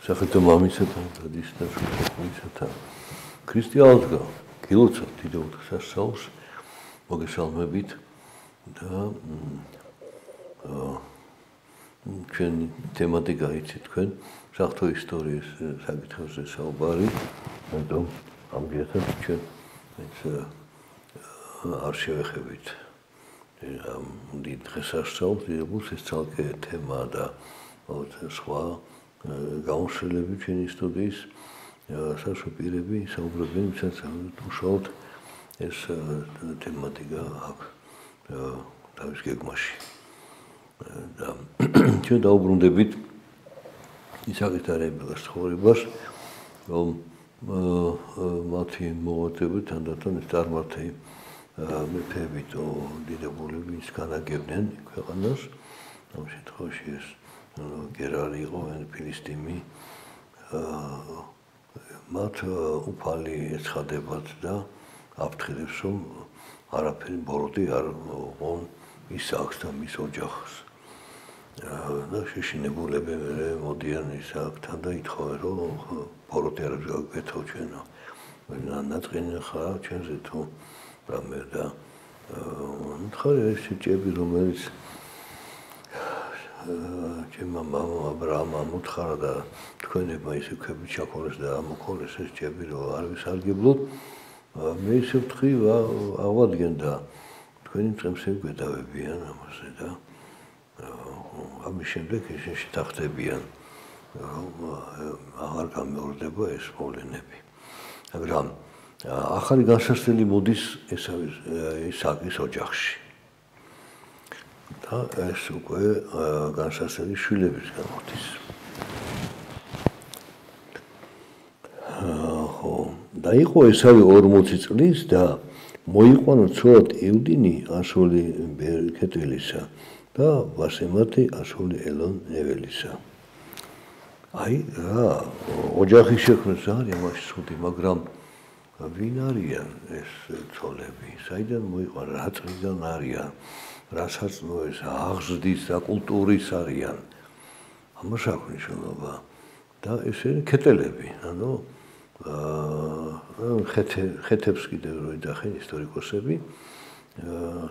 Sakıta mamisatan, dadistan, mamisatan. Kristiānsga, kiloca, tidevut sasaus, mogesalmebit, da ჩვენ თემატიკა იცით თქვენ, საღვთო ისტორიის საკითხებზე საუბარი, მაგრამ ამჯერადაც ჩვენ არ შევეხებით ამ დიდ დღესასწაულს, რებულს ეს ცალკე თემაა და სხვა გამოსვლები ჩვენი სტუდიის საშუალო პირები საუბრობენ, ვისაც უშუალოდ ეს თემატიკა აქვს თავის გეგმაში. და ჩვენ დაუბრუნდებით ისაკეთ არებელას ცხოვრებას, რომ მათი მოღვაწეები თანდათან წარმართი მეფეები თუ დიდებულები ის განაგებდნენ ქვეყანას. ამ შემთხვევაში ეს გერარი იყო ფილისტიმი, მათ უფალი ეცხადებათ და აფრთხილებს, რომ არაფერი ბოროტი არ მოყონ ისააკს და მის ოჯახს. და შეშინებულები მოდიან ისააკთან და ითხოვენ, რომ ბოროტი არ გაგკეთო ჩვენო. ნაწყინი ხარ ჩვენზე თუ რამე და მხარე ეს ჭები, რომელიც ჩემმა მამამ აბრაამამ უთხარა და თქვენებმა ისე ქვები ჩაქონეს და ამოქონეს ეს ჭები, რომ არ ვისარგებლოთ, მე ისე ვთქვი, ავადგენ და თქვენი წემსები გვედავებიან ამაზე და ამის შემდეგ ისინი დახდებიან, რომ აღარ გამეორდება ეს მოვლენები. მაგრამ ახალი განსასწრელი მოდის ისააკის ოჯახში. და ეს უკვე განსასწრელი შვილებისგან მოდის. და იყო ესავე 40 წლის და მოიყვანა ცოლად იუდინი ასული ბერკეტელისა და ვასემათი ასული ელონ ნეველისა. აი რა ოჯახი შექმნეს არის მაშინ ცუდი, მაგრამ ვინ არიან ეს ცოლები? საიდან მოიყვანა, რა წლიდან არიან? რა საწმოეს, აღზრდის და კულტურის არიან? ამას აქვს მნიშვნელობა. და ესენი კეტელები, ანუ ხეთებს კიდევ რო იძახენ ისტორიკოსები,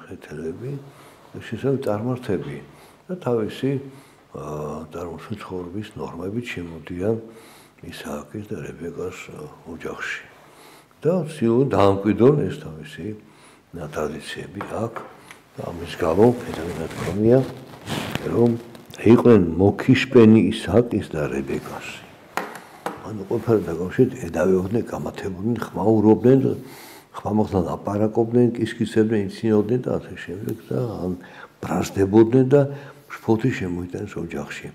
ხეთელები, შესაძლოა წარმართები და თავისი წარმოსული ცხოვრების ნორმებით შემოდიან ისააკის და რებეკას ოჯახში. და ცდილობენ დაამკვიდრონ ეს თავისი ტრადიციები აქ და ამის გამო ფედერალურად ქონია, რომ იყვნენ მოქიშპენი ისააკის და რებეკას. ანუ ყველაფერი დაკავშირებით ედავეოდნენ, გამათებოდნენ, ხმაურობდნენ, ხმამაღლად აპარაკობდნენ, კისკისებდნენ, იცინოდნენ და ასე შემდეგ და ბრაზდებოდნენ და შფოთი შემოიტანეს ოჯახში.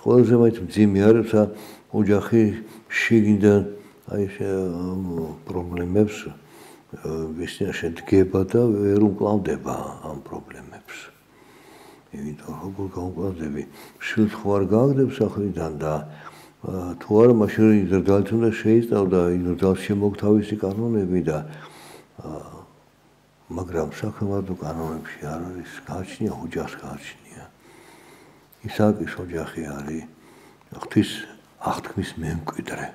ყველაზე მაინც მძიმე არის ოჯახი შიგნიდან აი პრობლემებს ვისნაშე დგება და ვერ უკლავდება ამ პრობლემებს. იმიტომ როგორ გავუკლავდები, შვილს ხო არ გააგდებს სახლიდან და თუ არა მაშინ იზრდალს უნდა შეისწავლა, იზრდალს შემოგ თავისი კანონები და მაგრამ საქმევადო კანონებში არ არის, გააჩნია ოჯახს გააჩნია. ისააკის ოჯახი არის ღვთის აღთქმის მემკვიდრე.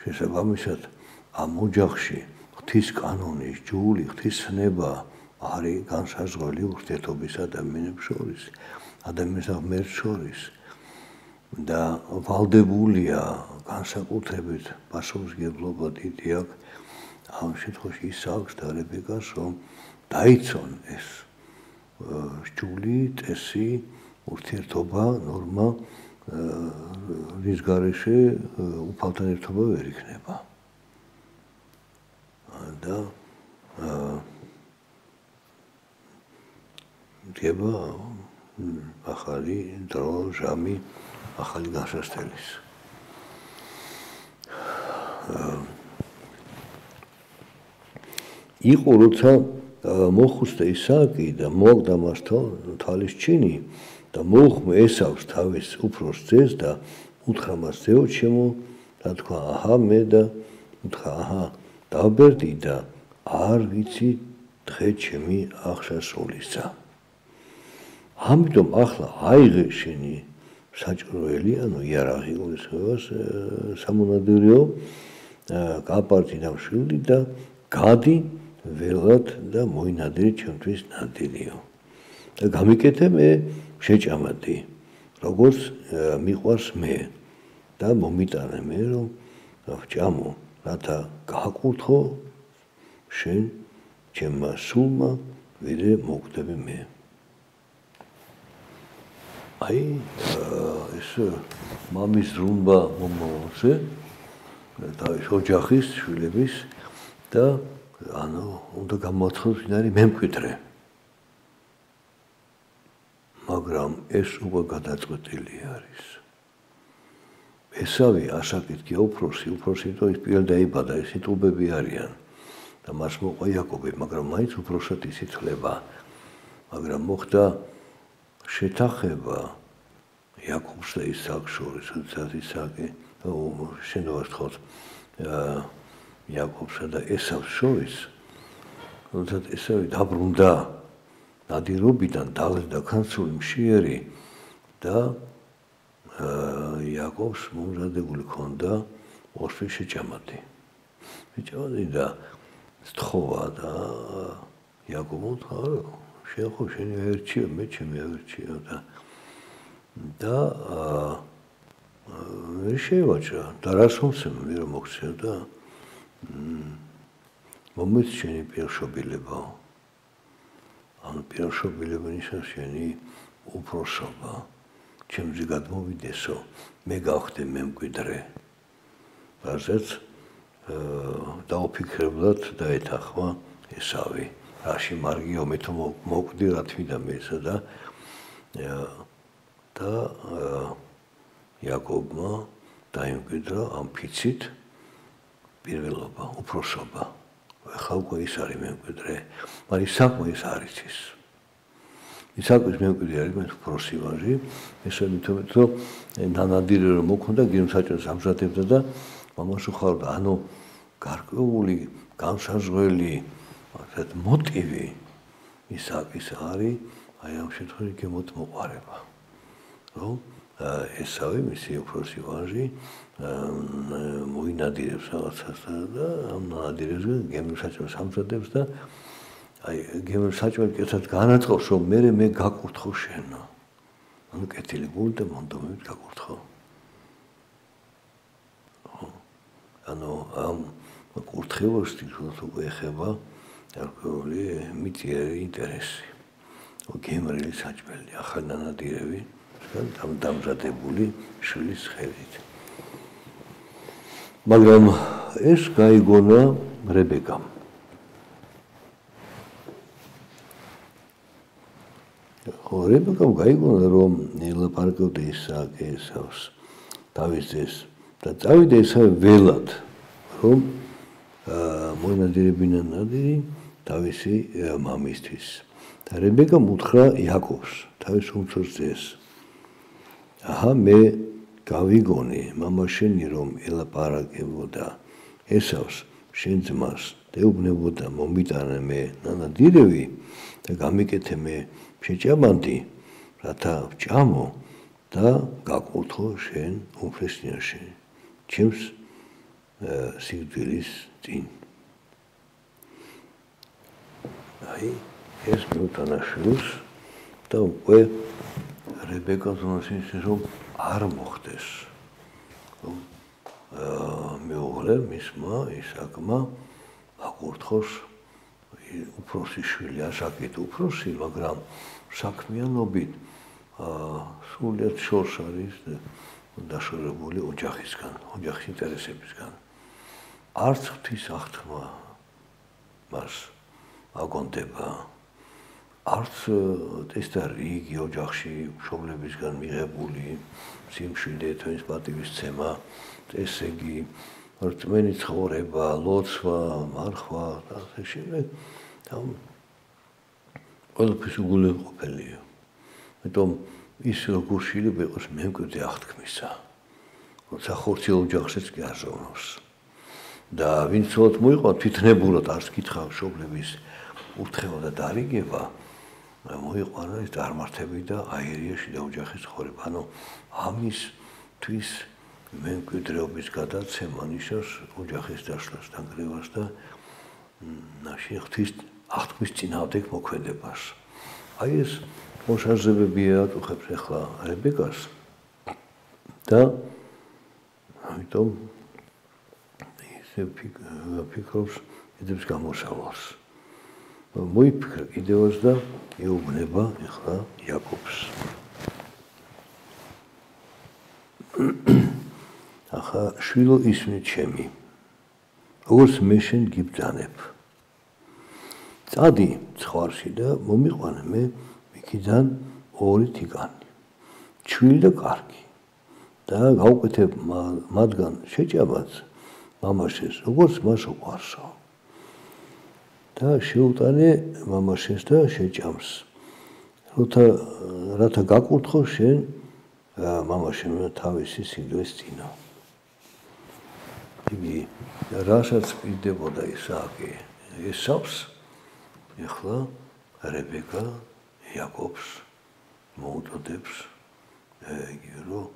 შესაბამისად ამ ოჯახში ღვთის კანონის ჯული, ღვთის ცნება არის განსაზღვრელი ურთიერთობის ადამიანებს შორის, ადამიანს და ღმერთს შორის. და ვალდებულია განსაკუთრებით პასუხისმგებლობა დიდი აქვს ამ შემთხვევაში ისააკს და რებეკას, რომ დაიცონ ეს ჯული, წესი, ურთიერთობა, ნორმა, რის გარეშე უფალთან ერთობა ვერ იქნება. და დგება ახალი დრო, ჟამი, ახალი განსასწრელის. იყო როცა მოხუსტა ისააკი და მოაგდა მასთან თალის ჩინი და მოუხმო ესავს თავის უფროს ძეს და უთხრა მას ძეო ჩემო და თქვა აჰა მე და უთხრა აჰა დავბერდი და არ ვიცი დღე ჩემი აღსასრულისა. ამიტომ ახლა აიღე შენი საჭრელი, ანუ იარაღი გულისხმობს სამონადირეო, გაპარტი და მშვილდი და გადი ველად და მოინადირი ჩემთვის ნადირიო. და გამიკეთე მე შეჭამადი, როგორც მიყვარს მე და მომიტანე მე რომ ვჭამო, რათა გააკურთხო შენ ჩემმა სულმა, ვიდრე მოგდები მე. აი ეს მამის ზრუნვა მომავალზე თავის ოჯახის, შვილების და ანუ უნდა გამოაცხადოს ვინ არის მემკვიდრე. მაგრამ ეს უკვე გადაწყვეტილი არის. ესავი ასაკეთია უფროსი თუ ის პირველ დაიბადა, ეს იტყობები არიან და მას მოყვა იაკობი, მაგრამ მაინც უფროსად იცვლება. მაგრამ მოხდა შეთანხება იაკობს და ისააკს შორის, როდესაც ისააკი შენობას თხოვს იაკობსა და ესავს შორის, როდესაც ესავი დაბრუნდა ნადირობიდან, დაღლდა ქანცული მშიერი და იაკობს მომზადებული ჰქონდა ოსვის შეჭამადი. შეჭამადი და სთხოვა და იაკობო შენ ხო შენი აერჩიო, მე ჩემი აერჩიო და ვერ შევაჭრა და რას მომცემ მე რომ მოგცემ და მომეც შენი პირშობილებო. ანუ პირშობილება ნიშნავს შენი უფროსობა. ჩემზე გადმოვიდესო, მე გავხდე მემკვიდრე. რაზეც დაუფიქრებლად დაეთახმა ესავი. რაში მარგიო მე თუ მოკვდი რა თვიდა მე ესა და იაკობმა დაიმკვიდრა ამ ფიცით პირველობა, უფროსობა. ახლა უკვე ის არის მემკვიდრე, მაგრამ ისააკმა ის არ იცის. ისააკის მემკვიდრე არის მე უფროსი ვაჟი, ესე მithomეთ რომ ნანადირი რომ მოქონდა გემსაჭრელს ამზადებდა და მამას უხარდა, ანუ გარკვეული განსაზღვრელი ასეთ მოტივი ისააკის არის აი ამ შემთხვევაში გემოთ მოყარება. რომ ესავი მისი უფროსი ვაჟი მოინადირებს რაღაცას და ამ ნადირებსგან გემსაჭრელს ამზადებს და აი გემსაჭრელი კეთად განაწყობს რომ მე გაკურთხო შენო. ანუ კეთილი გული და მონდომებით გაკურთხო. ანუ ამ კურთხევას თვითონ უკვე ეხება გარკვეული მიწიერი ინტერესი. გემრიელი საჭმელი, ახალ ნადირები დამზადებული შვილის ხელით. მაგრამ ეს გაიგონა რებეკამ. რებეკამ გაიგონა რომ ელაპარაკებდა ისააკი ესავს თავის ძეს და წავიდა ესავი ველად რომ მოინადირებინა ნადირი თავისი მამისთვის. და რებეკამ უთხრა იაკობს თავის უმცროს ძეს. აჰა მე გავიგონე მამა შენი რომ ელაპარაკებოდა ესავს შენ ძმას დაეუბნებოდა მომიტანე მე ნანადირევი და გამიკეთე მე შეჭამადი რათა ვჭამო და გაკურთხო შენ უფროსნიაში ჩემს სიკვდილის წინ. აი ეს მიუთანაშვილს და უკვე რებეკას უნდას რომ არ მოხდეს. რომ მეუღლე მისმა ისააკმა აკურთხოს უფროსი შვილი, ასაკით უფროსი, მაგრამ საქმიანობით სრულიად შორს არის დაშორებული ოჯახისგან, ოჯახის ინტერესებისგან. არც ღვთის აღთქმა მას აგონდება. არც ეს და რიგი ოჯახში მშობლებისგან მიღებული სიმშვიდე, თონის პატივისცემა, ესე იგი რწმენი ცხოვრება, ლოცვა, მარხვა და ასე შემდეგ. ყველაფერს უგულებელია. მეტომ ის როგორ შეიძლება იყოს მემკვიდრე აღთქმისა. როცა ხორციელ ოჯახშიც კი აზროვნავს. და ვინც ცოლად მოიყვა თვითნებურად არც კითხავს მშობლების ურთხევა და დარიგება, მოიყვანა ეს წარმართები და აირიაში და ოჯახის ცხოვრება. ანუ ამისთვის მემკვიდრეობის გადაცემა ნიშნავს ოჯახის დაშლას, დანგრევას და ნაში ღვთის აღთქმის წინააღმდეგ მოქმედებას. აი ეს მოშარժებები აწუხებს ახლა რებეკას და ამიტომ ისე ფიქრობს ედებს გამოსავალს. მოიფიქრა კიდევაც და ეუბნება ახლა იაკობს. ახლა შვილო ისმი ჩემი, როგორც მე შენ გიბრძანებ. წადი ცხვარში და მომიყვანე მე იქიდან 2 თიკანი, ჩვილი და კარგი. და გავუკეთებ მათგან შეჭამაც მამაშენს, როგორც მას უყვარსო. და შეუტანე მამაშენს და შეჭამს. რათა გაკურთხო შენ მამაშენმა თავისი სიკვდილის წინა. იგი რასაც პირდებოდა ისააკი ესავს, ეხლა რებეკა იაკობს მოუწოდებს, რომ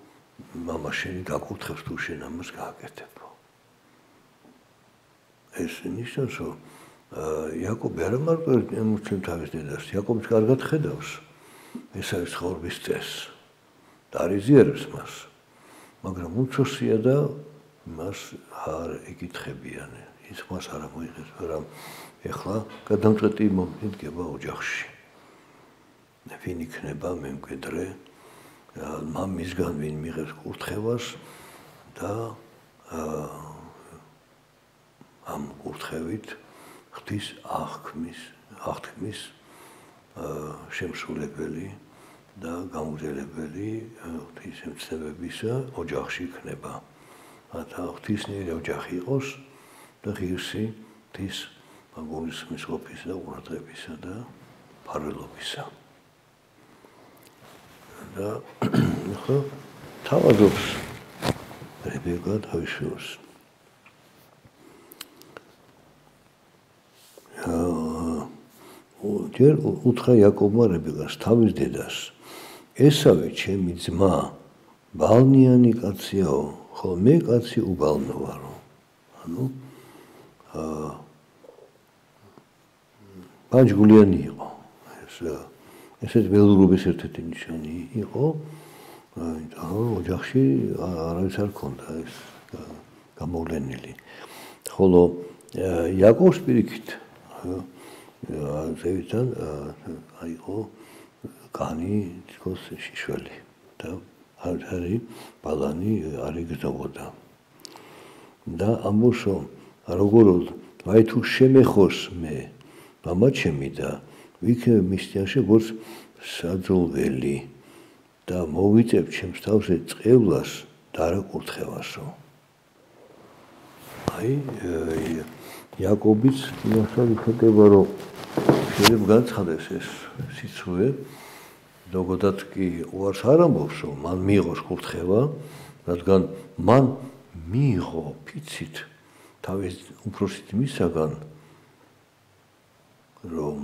მამაშენი გაკურთხებს თუ შენ ამას გააკეთებო. ეს ნიშნავს, რომ იაკობი არა მარტო ემოციებს თავის დედას, იაკობიც კარგად ხედავს ესავის ცხოვრების წესს და არიზიარებს მას, მაგრამ უცოსია და მას არ ეკითხებიან, ის მას არ მოიღებს, მაგრამ ეხლა გადამწყვეტი მომენტი დგება ოჯახში. ვინ იქნება მემკვიდრე, მამისგან ვინ მიიღებს კურთხევას და ამ კურთხევით ღვთის აღთქმის შემსრულებელი და გამგზელებელი ღვთის ემცნებებისა ოჯახში იქნება. რათა ღვთისმიერი ოჯახი იყოს და ღირსი ღვთის გულისხმის ყოფისა და ყურადღებისა და ფარველობისა. და ახლა თავადობს რებეკა თავის შვილს. ჯერ უთხრა იაკობმა რებეკას თავის დედას, ესავე ჩემი ძმა ბალნიანი კაციაო, ხოლო მე კაცი უბალნო ვარო. ანუ პანჯგულიანი იყო. ესეც ველურობის ერთ-ერთი ნიშანი იყო, ოჯახში არავის არ ქონდა ეს გამოვლენილი. ხოლო იაკობს პირიქით ზევითან აიყო კანი თქოს შიშველი და არი ბალანი არ იგრძნობოდა. და ამბობსო, როგორ ვაი თუ შემეხოს მე მამა ჩემი და ვიქნებ მის წინაშე როგორც საძულველი და მოვიწებ ჩემს თავზე წყევლას და არა კურთხევასო. აი იაკობიც იმასთან იხატება, რომ შეიძლება განცხადეს ეს სიცრუე, ზოგადად კი უარს არ ამბობს, რომ მან მიიღოს კურთხევა, რადგან მან მიიღო ფიცით თავის უფროსი ძმისაგან, რომ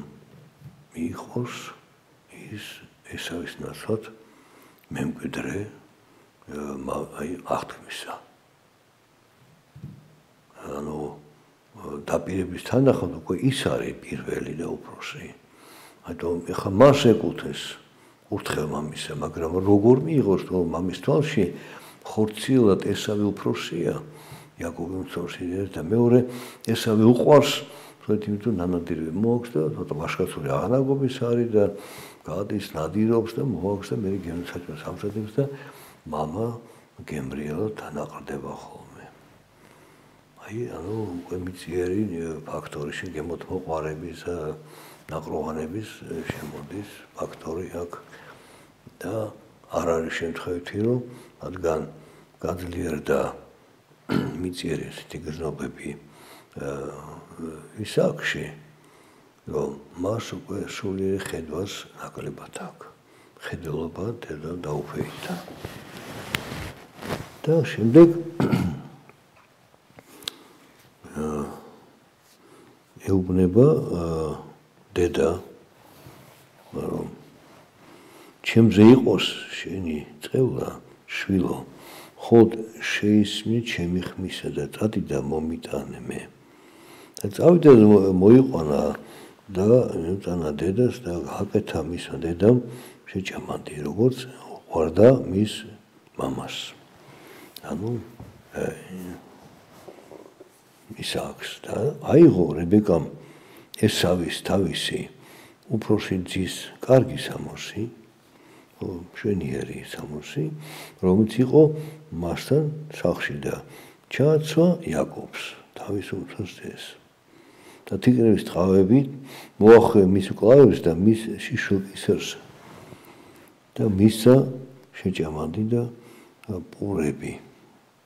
მიიღოს ის ესავის ნაცვლად მემკვიდრე აღთქმისა. ანუ დაპირების თანახმად უკვე ის არის პირველი და უფროსი. ამიტომ ეხლა მას ეკუთვნის კურთხევა მამისა, მაგრამ როგორ მიიღოს, რომ მამის თვალში ხორციელად ესავი უფროსია, იაკობი უმცროსი და მეორე ესავი უყვარს, იმიტომ ნანადირები მოაქვს და ვაშკაცური აღნაგობის არის და გადის ნადირობს და მოაქვს და მე გემსაჭმელს ამზადებს და მამა გემრიელად თანაყრდება ხოლმე. აი, ანუ უკვე მიწიერი ფაქტორი შეგემოთ მოყვარების ნაყროვანების შემოდის ფაქტორი აქ და არ არის შემთხვევითი, რომ რადგან გაძლიერდა მიწიერი ესეთი გრძნობები ისააკში, რომ მას უკვე სულიერი ხედვას ნაკლებად აქვს. ხედელობა დედა დაუფეითა. და შემდეგ ეუბნება დედა, რომ ჩემზე იყოს შენი წევლა, შვილო, ხოდ შეისმნი ჩემი ხმისა და წადი და მომიტანე მე. და წავიდა მოიყვანა და წანა დედას და აკეთა მისმა დედამ შეჭამანდი, როგორც უყვარდა მის მამას. ანუ ისააკს და აიღო რებეკამ ესავის თავისი უფროსი ძის კარგი სამოსი, მშვენიერი სამოსი, რომელიც იყო მასთან სახლში და ჩააცვა იაკობს, თავის უფროს ძეს. და თიკნების ტყავები მოახვია მის კლავებს და მის შიშოკისერს და მისცა შეჭამანდი და პურები,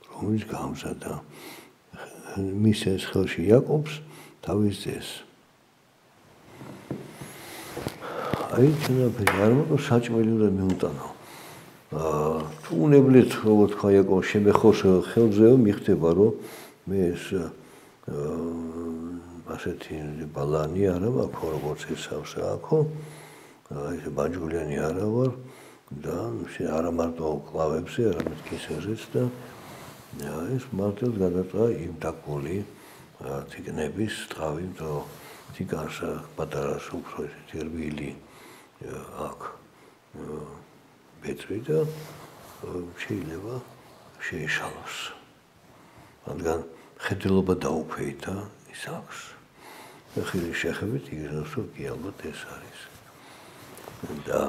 რომელიც გამზადა მის ეს ხელში იაკობს თავის ძეს. აი ჩვენაფერი არ მოყო საჭმელი უნდა მიუტანო. თუ უნებლეთ როგორ თქვა იაკობს შემეხოს ხელზეო მიხდება რომ მე ეს ასეთი ბალანი არა მაქვს როგორც ესავს აქო ეს ბაჯგულიანი არა ვარ და არა მარტო კლავებზე არამედ კისერზეც და ეს მარტოდ გადაწვა იმ დაკული თიკნების ტყავი და თიკანს პატარა უფრო ესეთი რბილი აქ ბეწვი და შეიძლება შეეშალოს. რადგან ხედელობა დაუქვეითა ის აქვს. ხილის შეხებით იგრძნობს რომ კი ალბათ ეს არის. და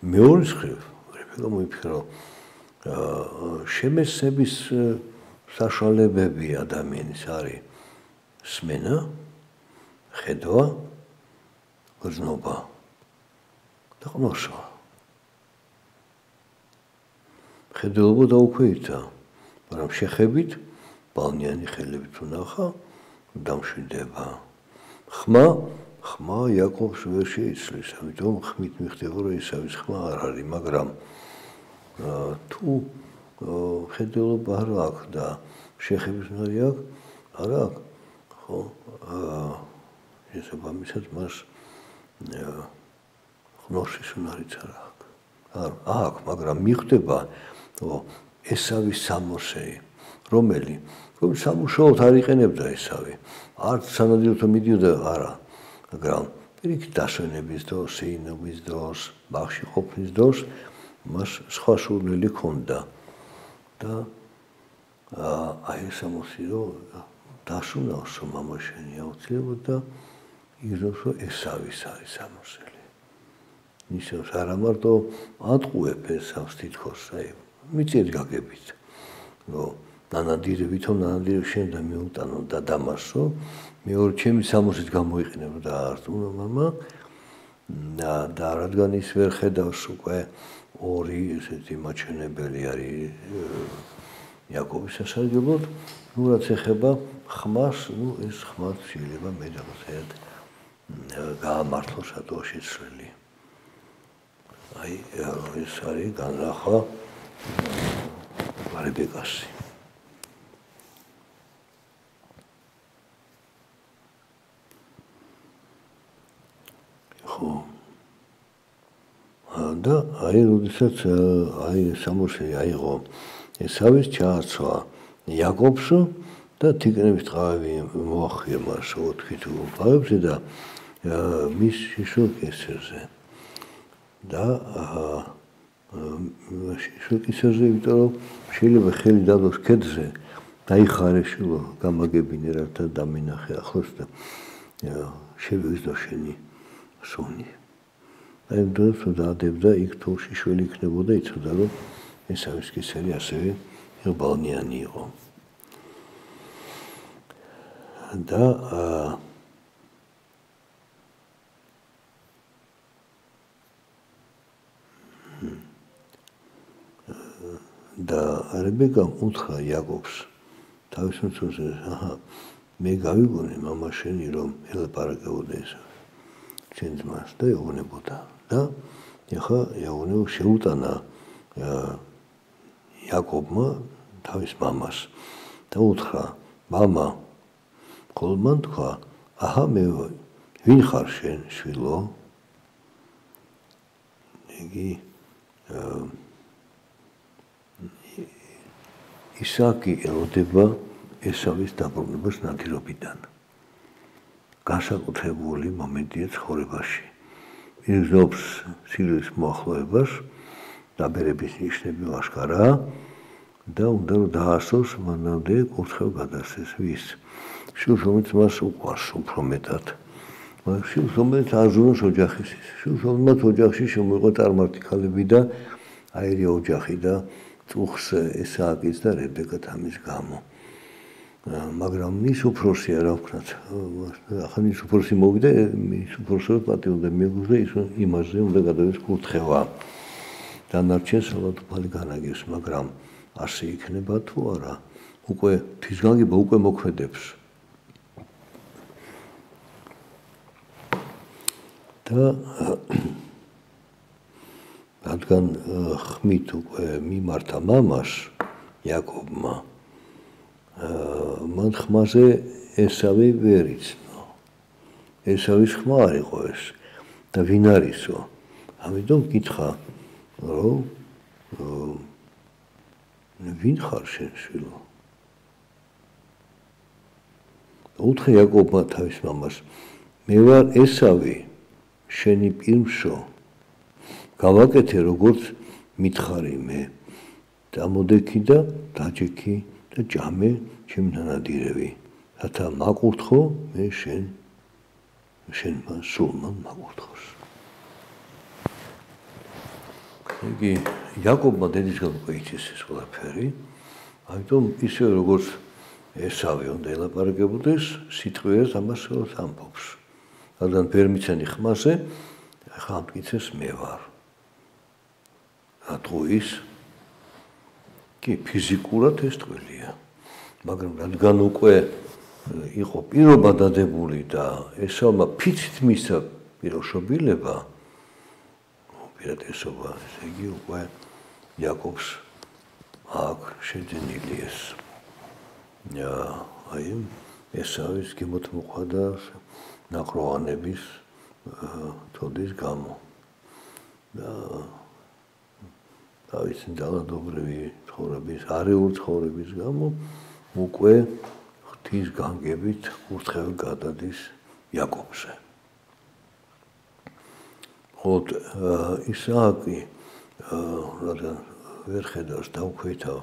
მეორე მხრივ რებეკა მოიფიქრა რომ შემესების საშუალებები ადამიანის არის სმენა, ხედვა, გრძნობა და ყნოსვა. ხედელობა დაუქვეითა, მაგრამ შეხებით ბალნიანი ხელებით უნახა დამშვიდება. ხმა იაკობს ვერ შეიცვლის, ამიტომ ხმით მიხდება რომ ესავის ხმა არ არის, მაგრამ თუ ხედელობა არ აქვს და შეხების უნარი აქვს, არ აქვს, ხო? შესაბამისად მას ყნოსვის უნარიც არ აქვს. აქვს, მაგრამ მიხდება რომ ესავის სამოსი, რომელიც სამუშაოდ არ იყენებდა ესავი, არც სანადიროთო მიდიოდა არა, მაგრამ პირიქით დასვენების დროს, სეინობის დროს, ბაღში ყოფნის დროს მას სხვა სურვილი ჰქონდა და აი ეს სამოსი რომ დასუნავს მამა შენი აუცილებლად და იგრძნობს რომ ესავის არის სამოსელი. ნიშნავს არა მარტო ატყუებ ესავს თითქოს, აი მიწით გაგებით, რომ ნანადირებითო ნანადირებ შენ და მიუტანო და დამასო, მეორე ჩემი სამოსით გამოიყენებ და არტუნა მამა და რადგან ის ვერ ხედავს უკვე ორი ესეთი მაჩვენებელი არის იაკობის სასარგებლოდ, ნუ რაც ეხება ხმას, ნუ ეს ხმა შეიძლება მე რაღაცად გაამართლოს რატო შეცვლილი. აი ეს არის განრახვა რებეკასი. ხო. და აი როდესაც აი სამოსი აიღო ესავის ჩააცვა იაკობს და თიკნების ტყავები მოახვია მას 4 ტყავებზე და მის შიშოკისერზე. და შიშოკისერზე იმიტომ რომ შეიძლება ხელი დადოს ქედზე დაიხარე შილო გამაგებინე რათა დამინახე ახლოს და შევიგზნო შენი სუნი. აი დროს დადებდა იქ თუ შიშველი იქნებოდა იცოდა რომ ესავის კისერი ასევე ბალნიანი იყო. და და რებეკამ უთხრა იაკობს თავის უმცროსზე, მე გავიგონე მამა შენი რომ ელაპარაკებოდა ესა შენ ძმას და ეუბნებოდა და ეხლა ეუბნება შეუტანა იაკობმა თავის მამას და უთხრა მამა ხოლო მან თქვა მე ვინ ხარ შენ შვილო იგი ისააკი ელოდება ესავის დაბრუნებას ნადირობიდან. განსაკუთრებული მომენტია ცხოვრებაში. იგრძნობს სირიის მოახლოებას, დაბერების ნიშნები ლაშქარაა და უნდა რომ დაასწროს მანამდე კურთხევ გადასცეს ვის შვილს, რომელიც მას უყვარს უფრო მეტად. შვილს, რომელიც აზრუნოს ოჯახის, შვილს, რომელმაც ოჯახში შემოიღო წარმართი ქალები და აირია ოჯახი და წუხს ესააკის და რებეკა თამის გამო. მაგრამ ის უფროსი არა ვქნათ. ახლა ის უფროსი მოვიდა, ის უფროსად პატიოდა მიგვდა, ის იმაზე უნდა გადავიდეს კურთხევა. დანარჩენს ალბათ უფალი განაგებს, მაგრამ ასე იქნება თუ არა, უკვე თვისგანგება უკვე მოქმედებს. და რადგან ხმით უკვე მიმართა მამას იაკობმა, მან ხმაზე ესავი ვერ იცნო. ესავის ხმა არ იყო ეს და ვინ არისო? ამიტომ კითხა, რომ ვინ ხარ შენ შვილო? უთხრა იაკობმა თავის მამას, მე ვარ ესავი, შენი პირმშო, გავაკეთე როგორც მითხარი მე. დამოდექი და დაჯექი და ჭამე ჩემ ნანადირევი, რათა მაკურთხო მე შენმა სულმა მაკურთხოს. იგი იაკობმა დედისგან უკვე იცის ეს ყველაფერი, ამიტომ ისე როგორც ესავი უნდა ელაპარაკებოდეს, სიტყვიერად ამას ამბობს. რადგან ვერ მიცანი ხმაზე, ახლა ამტკიცეს მე ვარ. რატო ის? კი ფიზიკურად ეს ტყველია. მაგრამ რადგან უკვე იყო პირობა დადებული და ესავმა ფიცით მისცა პიროვშობილება, პირადესობა, ესე იგი უკვე იაკობს აქ შეძენილი ეს. აი ესავის გემოთ მოყვადა ნაყროვანების თოდის გამო. და თავისი ძალადობრივი ცხოვრების, არეულ ცხოვრების გამო უკვე ღვთის განგებით კურთხევი გადადის იაკობზე. ხოთ ისააკი რადგან ვერ ხედავს დაუქვეითო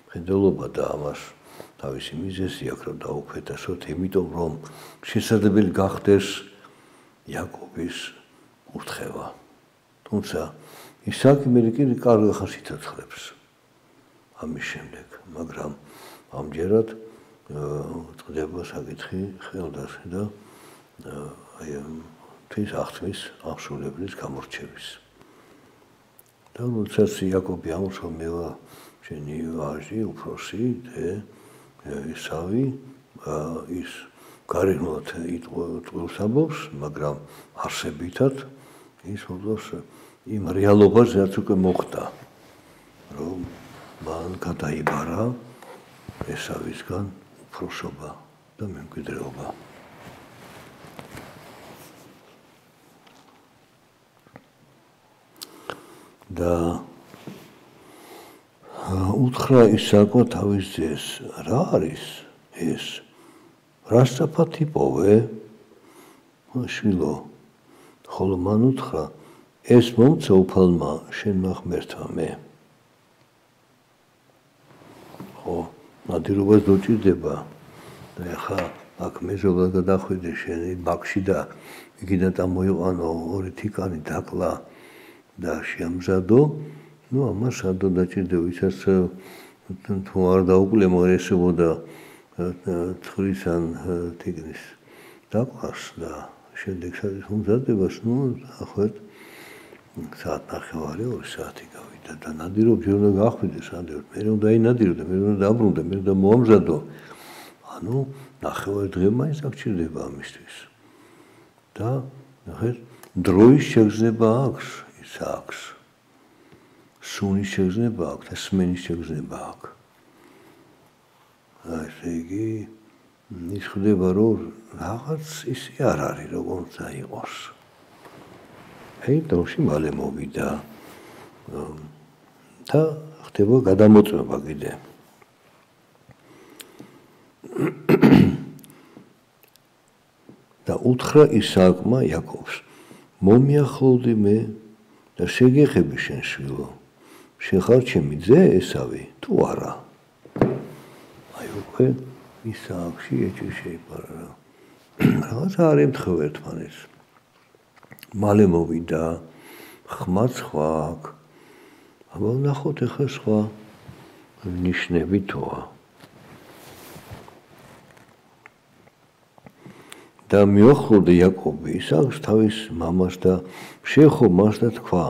მხედველობა და ამას თავისი მიზეზი აქვს რომ დაუქვეითასოთ, იმიტომ რომ შესაძლებელი გახდეს იაკობის კურთხევა. თუმცა ისააკი მე კი კარგ ხასიათებს ამის შემდეგ, მაგრამ ამჯერად წდება საკითხი ხელდასე და აი თვის აღთმის აღსრულებლის გამორჩევის. და როდესაც იაკობი ამბობს, მე ვარ შენი ვაჟი, უფროსი და ესავი ის გარეგნულად იტყუილს ამბობს, მაგრამ არსებითად ის უბრალოდ იმ რეალობას რაც უკვე მოხდა, რომ მან გადაიბარა ესავისგან უფროსობა და მემკვიდრეობა. და უთხრა ისააკმა თავის ძეს, რა არის ეს? რას საფათ იპოვე? შვილო, ხოლო მან უთხრა, ეს მომცა უფალმა შენმა ღმერთმა მე. ხო, ნადირობას დოჭირდება და ახლა აქ მეზობლად გადახვიდე შენი ბაქში და იქიდან წამოიყვანო 2 თიკანი დაკლა და შეამზადო, ну ამას ადო დაჭირდება, ვისაც თუ არ დაუკლე მოესებოდა ცხრის ან თიგნის დაკლას და შემდეგ მომზადებას, ну ახლა საათნახევარი 2 საათი გავიდა და ნადირობ ჯერ უნდა გახვიდეს ნადირობ, მე უნდა ინადირო და მე უნდა დაბრუნდე, მე უნდა მოამზადო. ანუ ნახევარი დღე მაინც აღჭირდება ამისთვის. და ნახეთ, დროის შეგრძნება აქვს, ის აქვს. სუნის შეგრძნება აქვს და სმენის შეგრძნება აქვს. ესე იგი, ის ხდება, რომ რაღაც ისე არ არის, როგორც აიყოს. აი, დროში მალე მოვიდა და ხდება გადამოწმება კიდე. და უთხრა ისააკმა იაკობს, მომიახლოვდი მე და შეგეხები შენ შვილო, შენ ხარ ჩემი ძე ესავი, თუ არა. აი უკვე ისააკში ეჭვი შეიპარა. რაღაც არ ემთხვევა ერთმანეთს. მალე მოვიდა, ხმაც სხვა აქვს. აბა ნახოთ ახლა სხვა ნიშნები თოა. და მიახლოვდა იაკობი ისააკს თავის მამას და შეეხო მას და თქვა,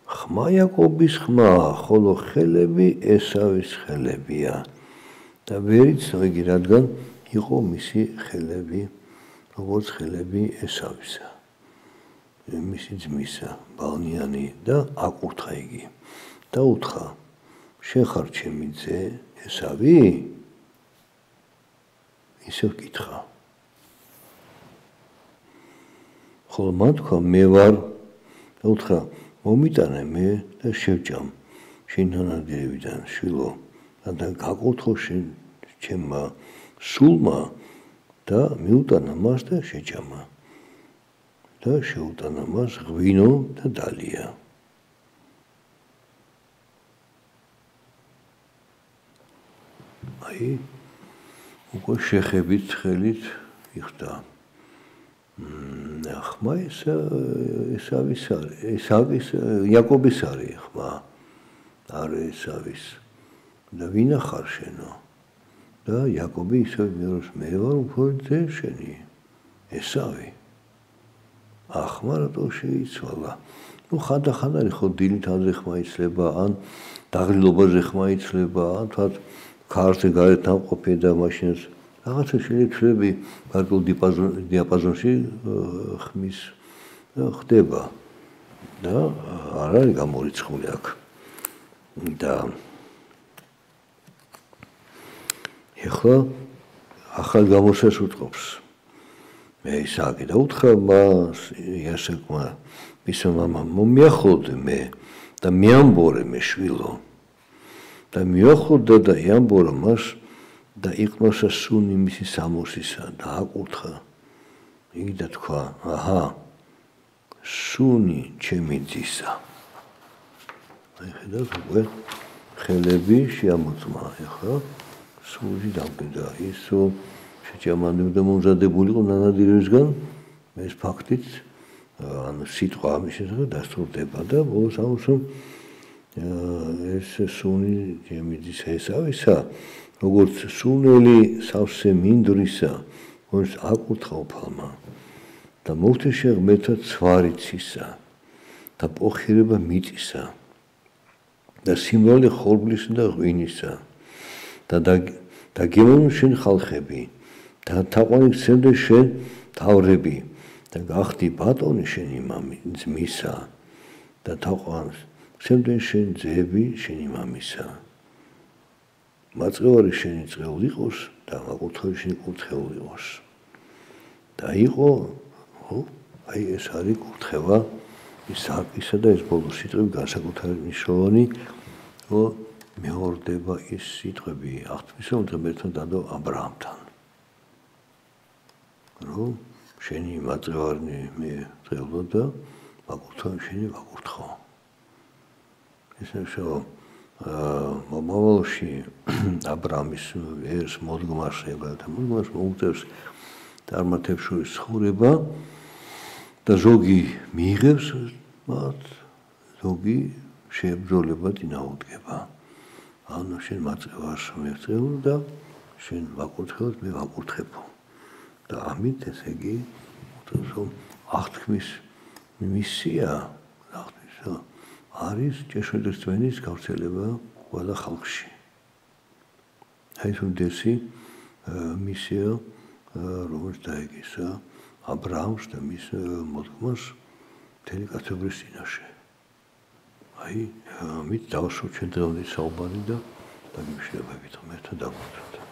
ხმა იაკობის ხმა, ხოლო ხელები ესავის ხელებია. და ვერ იცნობი, რადგან იყო მისი ხელები, როგორც ხელები ესავისა. მისი ძმისა, ბალნიანი და აკურთხა იგი. და უთხრა, შენ ხარ ჩემი ძე ესავი? ისევ კითხა. ხოლო მან თქვა, მე ვარ. და უთხრა, მომიტანე მე და შევჭამ შენ თანადირებიდან შვილო და გაკურთხო შენ ჩემმა სულმა და მიუტანა მას და შეჭამა და შეუტანა მას ღვინო და დალია. აი უკვე შეხებით ხელით იხდა. ხმა ესავის არის, ისააკის იაკობის არის ხმა, არ ესავის. და ვინა ხარ შენო? და იაკობი ისევ მიეროს, მე ვარ უფრო ძე შენი, ესავი. ხმა რატო შეიცვალა? ხანდახან ხო დილით აზე ხმა იცლება, ან დაღლილობაზე ხმა იცლება, ან თქვათ ქარზე გარეთ ნამყოფია და მაშინაც რაღაცა შეიძლება გარკვეულ დიაპაზონში ხმის ხდება და არ არის გამორიცხული აქ. და ეხლა ახალ გამოსას უტყობს. მე ისააკი და უთხრა მას იასაკმა, მისმა მამამ, მომიახლოვდე მე და მიამბორე მე შვილო. და მიახლოვდა და იამბორა მას და იყნოსა სუნი მისი სამოსისა და აკურთხა. იგი და თქვა, აჰა, სუნი ჩემი ძისა. აი ხედავთ უკვე ხელები შეამოწმა, ეხლა სული დამკვიდრა. ის შეჭამანებდა მომზადებულიყო ნანადირებისგან, ეს ფაქტიც ანუ სიტყვა ამის შესახებ დასტურდება და ბოლოს ამოსო ეს სუნი ჩემი ძისა ესავისა, როგორც სუნელი სავსე მინდვრისა, რომელიც აკურთხა უფალმა და მოვთეშა ღმერთთა ცვარიცისა და პოხირება მიწისა და სიმრავლე ხორბლისა და ღვინისა და დაგემოვნო შენ ხალხები და თაყვანი გცემდე შენ თავრები და გახდი ბატონი შენი ძმისა და თაყვანს გცემდე შენ ძეები შენი მამისა. მაწევარი შენი წეულ იყოს და აკურთხევი შენი კურთხეულ იყოს. და იყო, აი ეს არის კურთხევა ისააკისა და ეს ბოლო სიტყვები განსაკუთრებით მნიშვნელოვანი, რომ მეორდება ის სიტყვები აღთქმისა ღმერთთან დადო აბრაამთან. რომ შენი მაწევარი მე წეულო და აკურთხევი შენი ვაკურთხო. ეს შო მომავალში აბრამის ერთ მოდგმას ებრაელთა მოდგმას მოუწევს წარმართებს შორის ცხოვრება და ზოგი მიიღებს მათ, ზოგი შეებრძოლება წინააღმდეგება. ანუ შენ მაწევარს მერწეულ და შენ ვაკურთხევ, მე ვაკურთხებო. და ამით ესე იგი რომ აღთქმის მისია არის ჭეშმარიტების გავრცელება ყველა ხალხში. აი ეს უდესი მისია, რომელიც დაეგისა აბრაამს და მის მოდგმას მთელი კაცობრიობის წინაშე. აი ამით დავასრულოთ ჩვენ დღევანდელი საუბარი და დაგიმშვიდობებით ღმერთთან დაგვწევთ.